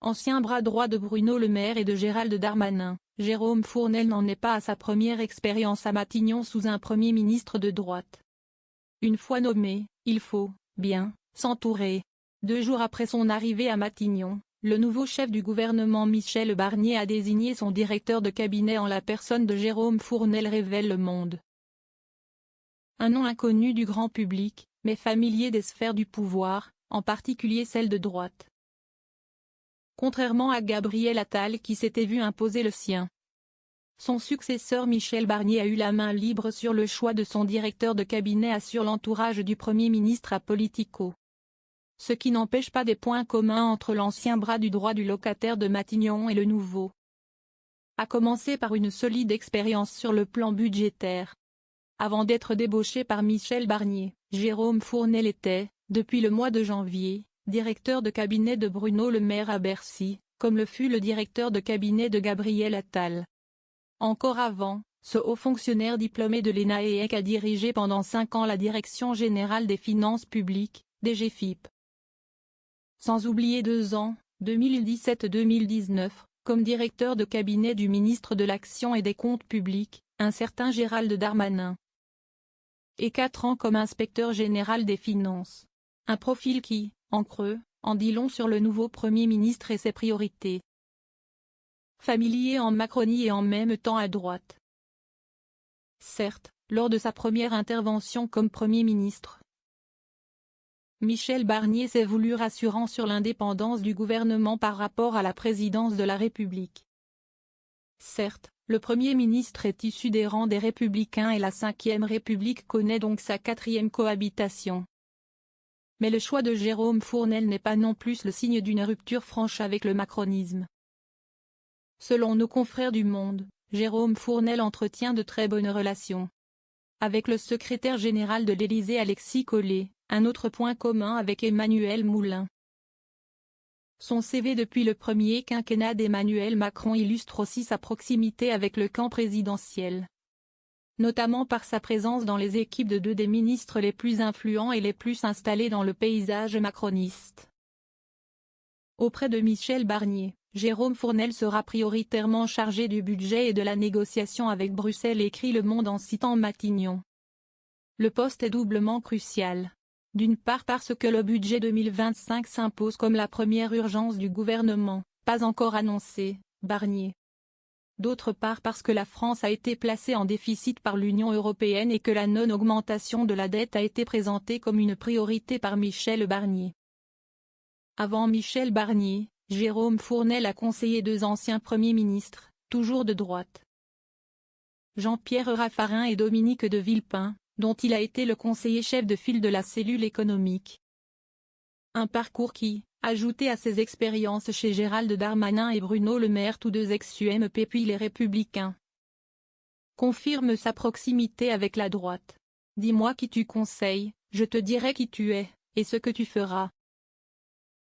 Ancien bras droit de Bruno Le Maire et de Gérald Darmanin, Jérôme Fournel n'en est pas à sa première expérience à Matignon sous un Premier ministre de droite. Une fois nommé, il faut, bien, s'entourer. 2 jours après son arrivée à Matignon, le nouveau chef du gouvernement Michel Barnier a désigné son directeur de cabinet en la personne de Jérôme Fournel, révèle Le Monde. Un nom inconnu du grand public, mais familier des sphères du pouvoir, en particulier celles de droite. Contrairement à Gabriel Attal qui s'était vu imposer le sien. Son successeur Michel Barnier a eu la main libre sur le choix de son directeur de cabinet, assure l'entourage du Premier ministre à Politico. Ce qui n'empêche pas des points communs entre l'ancien bras du droit du locataire de Matignon et le nouveau. À commencer par une solide expérience sur le plan budgétaire. Avant d'être débauché par Michel Barnier, Jérôme Fournel était, depuis le mois de janvier, directeur de cabinet de Bruno Le Maire à Bercy, comme le fut le directeur de cabinet de Gabriel Attal. Encore avant, ce haut fonctionnaire diplômé de l'ENA a dirigé pendant 5 ans la Direction générale des finances publiques, DGFiP. Sans oublier 2 ans, 2017-2019, comme directeur de cabinet du ministre de l'Action et des Comptes publics, un certain Gérald Darmanin. Et 4 ans comme inspecteur général des finances. Un profil qui, en creux, en dit long sur le nouveau Premier ministre et ses priorités. Familier en Macronie et en même temps à droite. Certes, lors de sa première intervention comme Premier ministre, Michel Barnier s'est voulu rassurant sur l'indépendance du gouvernement par rapport à la présidence de la République. Certes, le Premier ministre est issu des rangs des Républicains et la Ve République connaît donc sa 4e cohabitation. Mais le choix de Jérôme Fournel n'est pas non plus le signe d'une rupture franche avec le macronisme. Selon nos confrères du Monde, Jérôme Fournel entretient de très bonnes relations avec le secrétaire général de l'Élysée Alexis Collet, un autre point commun avec Emmanuel Moulin. Son CV depuis le premier quinquennat d'Emmanuel Macron illustre aussi sa proximité avec le camp présidentiel. Notamment par sa présence dans les équipes de 2 des ministres les plus influents et les plus installés dans le paysage macroniste. Auprès de Michel Barnier, Jérôme Fournel sera prioritairement chargé du budget et de la négociation avec Bruxelles, écrit Le Monde en citant Matignon. Le poste est doublement crucial. D'une part parce que le budget 2025 s'impose comme la première urgence du gouvernement, pas encore annoncé, Barnier. D'autre part parce que la France a été placée en déficit par l'Union européenne et que la non-augmentation de la dette a été présentée comme une priorité par Michel Barnier. Avant Michel Barnier, Jérôme Fournel a conseillé 2 anciens premiers ministres, toujours de droite. Jean-Pierre Raffarin et Dominique de Villepin, dont il a été le conseiller chef de file de la cellule économique. Un parcours qui, ajouté à ses expériences chez Gérald Darmanin et Bruno Le Maire, tous 2 ex-UMP puis les Républicains, confirme sa proximité avec la droite. Dis-moi qui tu conseilles, je te dirai qui tu es, et ce que tu feras.